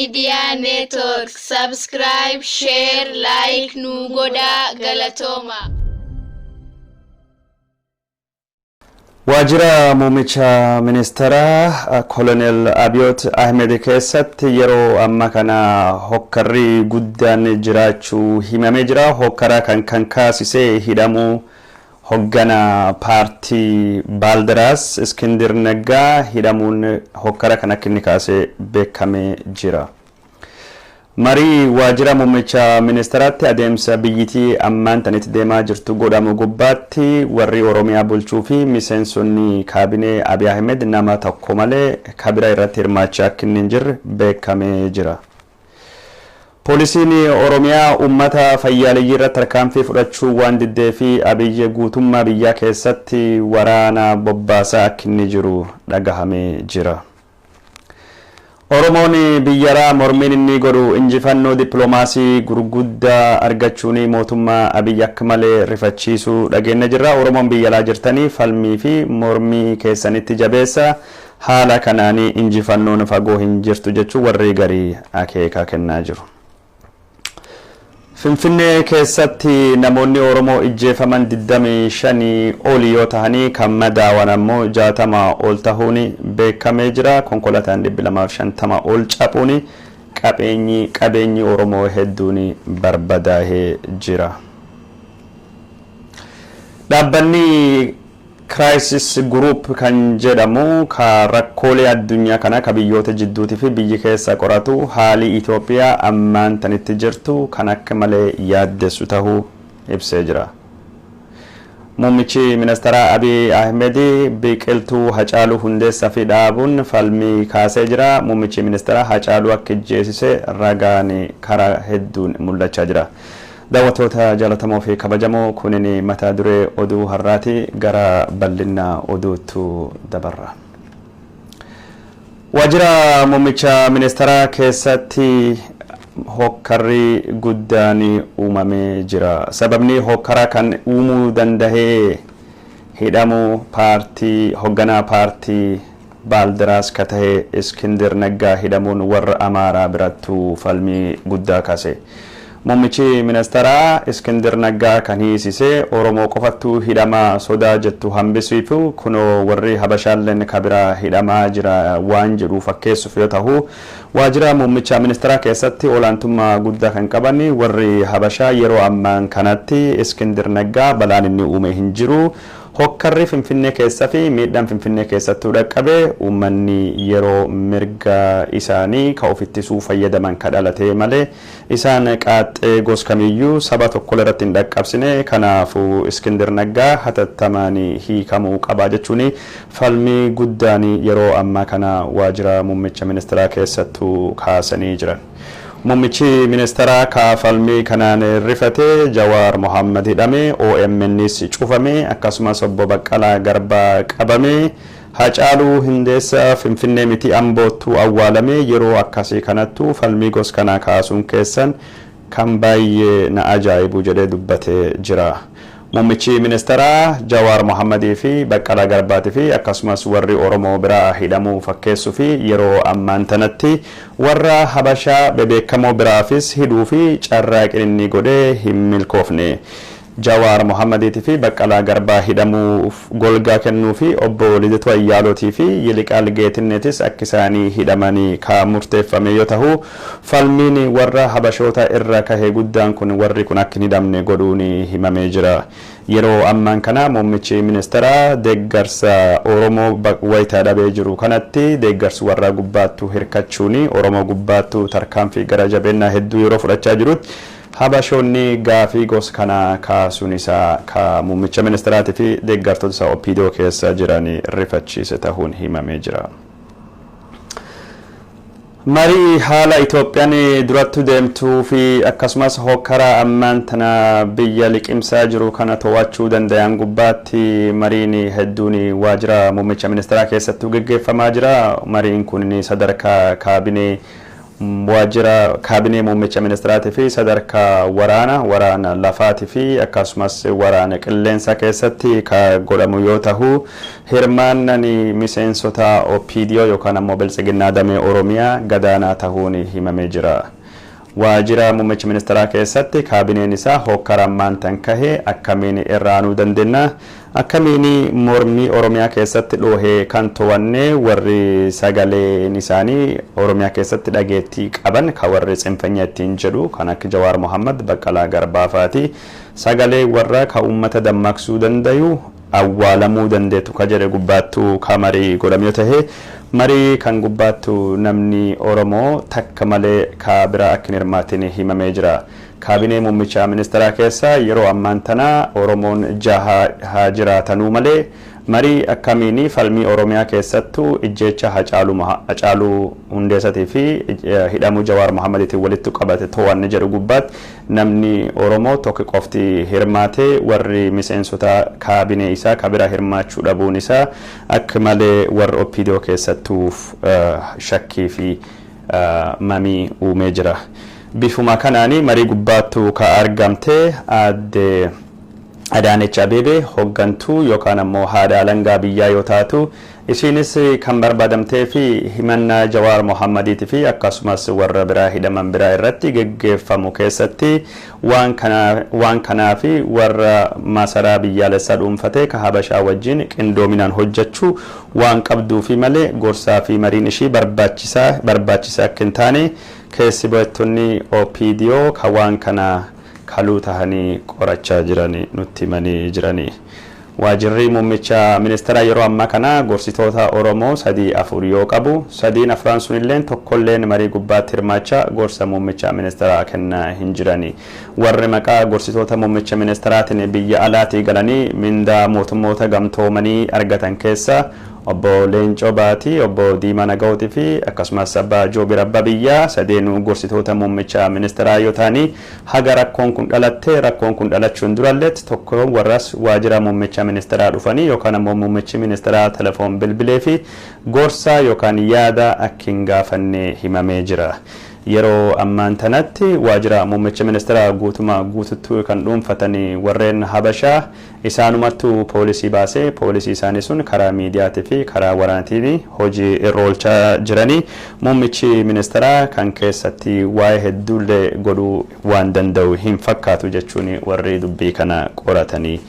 Media Network. Subscribe, share, like, Nugoda, Galatoma. Wajira Mumicha Ministera Colonel Abiot Ahmed keessatti yeroo amma kana hokkarri guddaan jiraachuu himamee jira. Hokkara kan kaasisee hidhamuu hoggana paartii Balderas Iskindir Naggaa hidhamuun hokkara kana kinni kaasee beekamee jira. Marii waajjira muummicha ministeeraatti adeemsa biyyittii ammaan tanitti deemaa jirtu godhamu gubbaatti warri Oromiyaa bulchuu fi miseensonni kaabinee Abiy Ahmed nama tokko malee kabira irratti hirmaachaa akka hin jirre beekamee jira. Poolisiin Oromiyaa uummata fayyaaleeyyii irratti tarkaanfii fudhachuu waan diddee fi Abiy guutummaa biyyaa keessatti waraana bobbaasaa akka hin jiru dhagahamee jira. Oromoon biyyara mormiin inni godhu injifannoo dippiloomaasii gurguddaa argachuun mootummaa Abiy akka malee rifachiisuu dhageenya jirra. Oromoon biyyalaa jirtanii falmii fi mormii keessanitti jabeessa haala kanaanii injifannoon fagoo hin jirtu jechuun warri garii akeeka kennaa jiru. Finfinnee keessatti namoonni Oromoo ijjeefaman 25 ol yoo ta'anii kan madaawan ammoo 60 ol ta'uun beekamee jira. Konkolaataan 250 ol cabuun qabeenyi Oromoo hedduun barbadaa'ee jira. Dhaabbanni Crisis Group kan jedhamu ka rakkoolee addunyaa kana ka biyyoota jidduutii fi biyyi keessa qoratu haalii Itoophiyaa ammaan tanitti jirtu kan akka malee yaaddessu ta'uu ibsee jira. Muummichi ministeera Abiy Ahmed biqiltuu Hacaaluu Hundeessaa fi dhaabuun falmii kaasee jira. Muummichi ministeera Hacaaluu akka ajjeesise ragaan karaa hedduun mul'achaa jira. Daawwattoota jaalatamoo fi kabajamoo kunin mata duree oduu har'aati gara bal'ina oduutu dabarra. Waajjira muummicha ministeera keessatti hokkarri guddaan uumamee jira. Sababni hokkara kan uumuu danda'ee hidhamuu paartii hogganaa paartii Balderas ka ta'e Iskindir Naggaa hidhamuun warra Amaaraa birattuu falmii guddaa kaase. Muummichi ministeera Iskindir Naggaa kan hiisise Oromoo qofattuu hidhamaa sodaa jettu hambisuufi kunoo warri Habashaalleen kabira hidhamaa jira waan jedhu fakkeessuuf yoo ta'u waajjira muummicha ministeera keessatti olaantummaa guddaa kan qaban warri Habashaa yeroo ammaan kanatti Iskindir Naggaa balaan inni uume hin jiru. Hokkarri Finfinnee keessa fi miidhaan Finfinnee keessattuu dhaqqabe uummanni yeroo mirga isaanii ka ofittisuu fayyadaman ka dhalate malee isaan qaaxxee gos kamiyyuu saba tokko irratti hin dhaqqabsine. Kanaafuu Iskindir Naggaa hatattamaan hiikamuu qaba jechuun falmii guddaan yeroo ammaa kana waajjira muummicha ministeeraa keessattuu kaasanii jiran. Muummichi ministeera ka falmii kanaan rifate Jawaar Mohammad hidhame OMNs cufame akkasumas obbo Baqqalaa Garbaa qabame Hacaaluu Hundeessaa Finfinnee miti Amboottuu awwaalame yeroo akkasii kanattuu falmii gos kanaa kaasuun keessan kan baay'ee na ajaa'ibu jedhee dubbatee jira. Muummichi ministeera Jawaar Mohammad fi Baqqalaa Garbaatii fi akkasumas warri Oromoo biraa hidhamuu fakkeessuu fi yeroo ammaan tanatti warra Habashaa bebeekamoo biraafis hidhuu fi carraaqin inni godhee hin milkoofne. Jawaar Mohammad fi Baqqalaa Garbaa hidhamuu golgaa kennuu fi obbo Lidatu Ayyaalootii fi Yiliqaal Geetinneetis akka isaanii hidhamanii ka murteeffame yoo ta'u falmiin warra Habashoota irra kahee guddaan kun warri kun akka hin hidhamne godhuun himamee jira. Yeroo ammaan kana muummichi ministeera deeggarsa Oromoo wayitaa dhabee jiru kanatti deeggarsi warra gubbaattuu hirkachuun Oromoo gubbaattuu tarkaanfii gara jabeenyaa hedduu yeroo fudhachaa jirutti Habashoonni gaafii gos kana kaasuun isaa ka muummicha ministeeraatii fi deeggartoota isaa OPDO keessa jiran rifachiise ta'uun himamee jira. Marii haala Itoophiyaan durattu deemtuu fi akkasumas hokkara ammaan tana biyya liqimsaa jiru kana to'achuu danda'an gubbaatti mariin hedduun waajjira muummicha ministeeraa keessattuu gaggeeffamaa jira. Mariin kun sadarkaa kaabinee waajjira kaabinee muummicha ministeeraatii fi sadarkaa waraana lafaatii fi akkasumas waraana qilleensa keessatti ka godhamu yoo ta'u hirmaannaan miseensota OPDO yookaan ammoo bilisiginnaa damee Oromiyaa gadaanaa ta'uun himamee jira. Waajjira muummicha ministeeraa keessatti kaabineen isaa hokkarammaan tan kahee akkamiin irraanuu dandeenya akkamiin mormii Oromiyaa keessatti dhoohee kan to'annee warri sagaleen isaanii Oromiyaa keessatti dhageettii qaban ka warri tsinfanya ittiin jedhu kan akka Jawaar Mohammad Baqqalaa Garbaa faati sagalee warra ka uummata dammaqsuu dandayu awwaalamuu dandeetu ka jedhe gubbaattuu ka marii godhamee ta'e marii kan gubbaattu namni Oromoo takka malee ka bira akka hirmaatiin himamee jira. Kaabinee muummicha ministeeraa keessa yeroo ammaan tana Oromoon jaha haa jiraatanuu malee marii akkamiin falmii Oromiyaa keessattuu ijjeecha Hacaaluu Hundeessatii fi hidhamuu Jawaar Mohammadiitiin walitti qabate to'anne jedhu gubbaatti namni Oromoo tokko qofti hirmaatee warri miseensota kaabinee isaa kabira hirmaachuu dhabuun isaa akka malee warra OPDO keessattuu shakkii fi mamii uumee jira. Bifuma kanaani marii gubbaattu ka argamte adde Adaanech Abeebee hoggantuu yookaan ammoo haadha alangaa biyyaa yoo taatu isiinis kan barbaadamtee fi himannaa Jawaar Mohammadiitii fi akkasumas warra biraa hidhaman biraa irratti geggeeffamu keessatti waan kanaa fi warra masaraa biyyaalessaa dhuunfatee ka Habashaa wajjin qindoominaan hojjechuu waan qabduu fi malee gorsaa fi mariin ishii barbaachisaa akka hin taane keessi baatonni OPDO ka waan kana kaluu tahanii qorachaa jiranii nutti himanii jiranii. Waajjirri muummicha ministeeraa yeroo ammaa kana gorsitoota Oromoo 3-4 yoo qabu 3-4 sunilleen tokkolleen marii gubbaatti hirmaachaa gorsa muummicha ministeeraa kennaa hin jiranii. Warri maqaa gorsitoota muummicha ministeeraatiin biyya alaatii galanii mindaa mootummoota gamtoomanii argatan keessa obbo Leencoo Baatii, obbo Diimaa Nagawootii fi akkasumas abbaa Joobir Abbaa biyyaa sadeenuu gorsitoota muummicha ministeeraa yoo ta'anii haga rakkoon kun dhalattee rakkoon kun dhalachuun duralletti tokko warras waajjira muummicha ministeeraa dhufanii yookaan ammoo muummichi ministeeraa telefoon bilbilee fi gorsaa yookaan yaada akka hin gaafanne himamee jira. Yeroo ammaan tanatti waajjira muummicha ministeeraa guututtuu kan dhuunfatanii warreen Habashaa isaanumattuu poolisii baasee poolisii isaanii sun karaa miidiyaatii fi karaa waraanaatiin hojii irra oolchaa jiranii muummichi ministeeraa kan keessatti waa'ee hedduullee godhuu waan danda'u hin fakkaatu jechuun warri dubbii kana qoratanii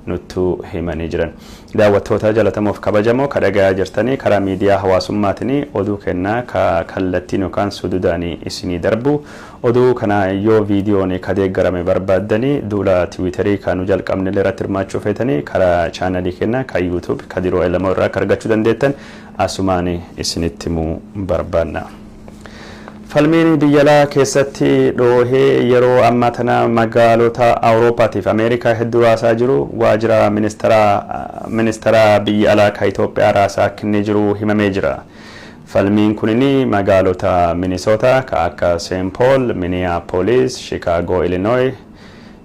nuttu himanii jiran. Daawwattoota jaalatamoof kabajamoo kadhagaa jirtanii karaa miidiyaa hawaasummaatiin oduu kennaa kallattiin yookaan sududaanii isinii darbu oduu kana yoo viidiyoon kadeeggarame barbaaddanii duula tiwiitarii kan jalqabne irratti hirmaachuu feetanii karaa chaanalii kennaa kan YouTube Kadiroo Elamoo irraa argachuu dandeettan asumaan isinitti himuu barbaanna. Falmiin biyyalaa keessatti dhoohee yeroo ammaa tana magaalota Awuroopaatiif Ameerikaa hedduu raasaa jiru waajjira ministeeraa biyya alaa ka Itoophiyaa raasaa kennee jiru himamee jira. Falmiin kunini magaalota Minnesota ka akka St. Paul, Minneapolis, Chicago, Illinois,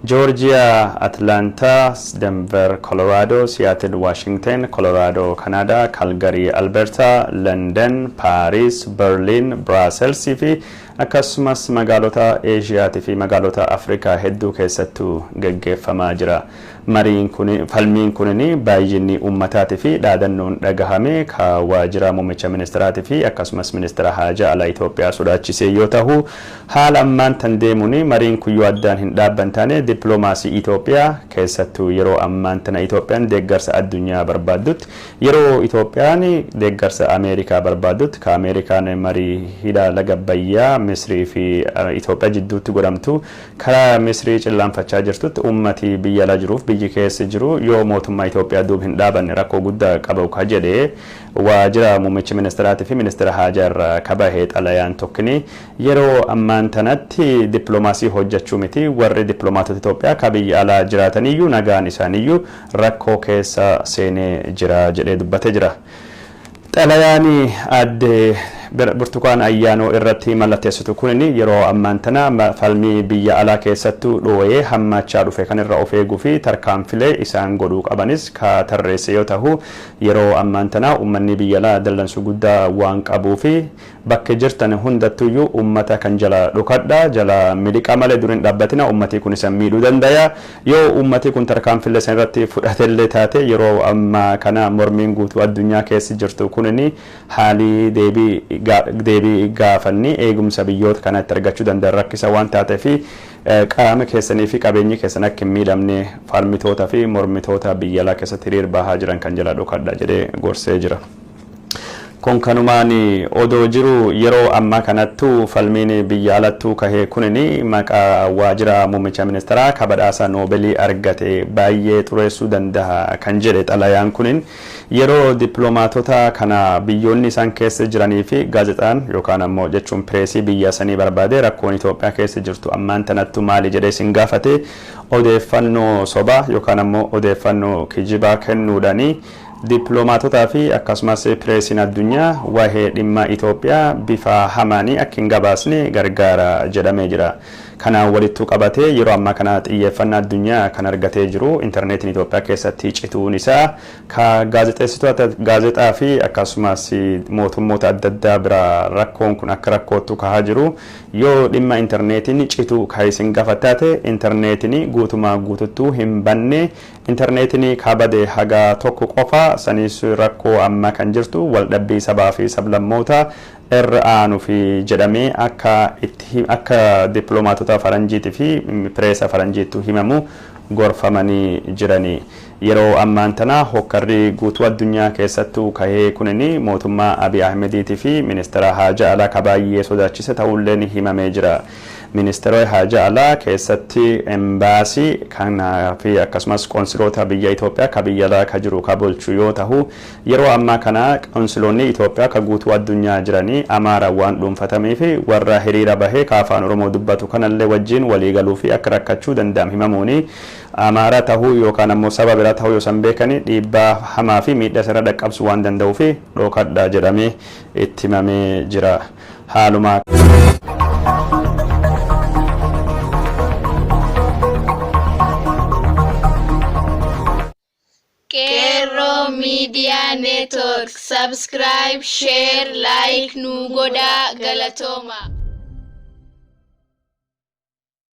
Georgia, Atlanta, Denver, Colorado, Seattle, Washington, Colorado, Canada, Calgary, Alberta, London, Paris, Berlin, Brussels fi akkasumas magaalota Aasiyaa fi magaalota Afrikaa hedduu keessattuu gaggeeffamaa jira. Falmiin kunini baay'inni uummataatii fi dhaadannoon dhagahame ka waajjira muummicha ministeeraatii fi akkasumas ministeera haajaa alaa Itoophiyaa sodaachisee yoo ta'u haala ammaan tan deemuun mariin kun yoo addaan hin dhaabban taane dippiloomaasii Itoophiyaa keessattuu yeroo ammaan tana Itoophiyaan deeggarsa addunyaa barbaaddutti yeroo Itoophiyaan deeggarsa Ameerikaa barbaaddutti ka Ameerikaan marii hidha laga Abbayyaa Misrii fi Itoophiyaa jidduutti godhamtu karaa Misrii cillaanfachaa jirtutti ummati biyya ala jiruuf biyyi keessa jiru yoo mootummaa Itoophiyaa duub hin dhaabanne rakkoo guddaa qabu ka jedhee waajjira muummicha ministeeraatii fi ministeera haajaa irraa kabahee xalayaan tokkini yeroo ammaan tanatti dippiloomaasii hojjechuu miti warri dippiloomaatota Itoophiyaa ka biyya alaa jiraataniyyuu nagaan isaaniyyuu rakkoo keessa seenee jira jedhee dubbatee jira. Xalayaani adde burtukaan ayyaanoo irratti mallatteessitu kunini yeroo ammaan tana falmii biyya alaa keessattuu dhoo'ee hammachaa dhufe kan irra of eeguu fi tarkaanfilee isaan godhuu qabanis ka tarreesse yoo ta'u yeroo ammaan tana uummanni biyya alaa dallansuu guddaa waan qabuu fi bakka jirtan hundattuyyuu uummata kan jala dhokadha jala miliqa malee durin dhaabbatina uummati kun isan miidhuu danda'a yoo uummati kun tarkaanfilee san irratti fudhatellee taate yeroo ammaa kana mormiin guutuu addunyaa keessa jirtu kunini haalii deebii gaafanni eegumsa biyyoota kanatti argachuu danda'an rakkisa waan taatee fi qaama keessanii fi qabeenyi keessan akka hin miidhamne falmitoota fi mormitoota biyya alaa keessatti hiriir bahaa jiran kan jala dhokadha jedhee gorsee jira. Kun kanumaan odoo jiru yeroo ammaa kanattu falmiin biyya alattuu kahee kunini maqaa waajjira muummicha ministeeraa kabadhaasa noobelii argate baay'ee xureessuu danda'a kan jedhe xalayaan kunin yeroo dippiloomaatota kana biyyoonni isaan keessa jiranii fi gaazexaan yookaan ammoo jechuun pireesii biyya sanii barbaade rakkoon Itoophiyaa keessa jirtu ammaan tanattu maali jedhee sin gaafate odeeffannoo sobaa yookaan ammoo odeeffannoo kijibaa kennuudhaanii dippiloomaatotaa fi akkasumas pireesiin addunyaa waa'ee dhimma Itoophiyaa bifa hamaanii akka hin gabaasne gargaara jedhamee jira. Kanaan walittu qabatee yeroo ammaa kana xiyyeeffannaa addunyaa kan argatee jiru intarneetiin Itoophiyaa keessatti cituun isaa ka gaazexeessitoota gaazexaa fi akkasumas mootummoota adda addaa bira rakkoon kun akka rakkootu kahaa jiru yoo dhimma intarneetiin citu ka isin gaafatate intarneetiin guutumaa guututtuu hin banne intarneetiin kabade haga tokko qofa sanis rakkoo amma kan jirtu waldhabbii sabaa fi sablammoota irra aanu fi jedhamee akka dippiloomaatota faranjiitii fi pireesa faranjiitu himamu gorfamanii jiranii. Yeroo ammaan tana hokkarri guutuu addunyaa keessattuu kahee kunini mootummaa Abiy Ahmediitii fi ministeera haajaa alaa ka baay'ee sodaachise ta'ulleen himamee jira. Ministeera haajaa alaa keessatti embaasii kanaa fi akkasumas konsiloota biyya Itoophiyaa ka biyya alaa ka jiru ka bulchu yoo ta'u yeroo ammaa kana konsiloonni Itoophiyaa ka guutuu addunyaa jiranii Amaara waan dhuunfatamee fi warra hiriira bahee ka afaan Oromoo dubbatu kanallee wajjin walii galuu fi akka rakkachuu danda'am himamuuni Amaara ta'uu yookaan ammoo saba biraa ta'uu yoo san beekani dhiibbaa hamaa fi miidhaa sirra dhaqqabsu waan danda'uu fi dhookadha jedhamee itti himamee jira. Haalumaa Qeerroo Miidiyaa Neetwork subscribe, share, like nu godhaa galatooma.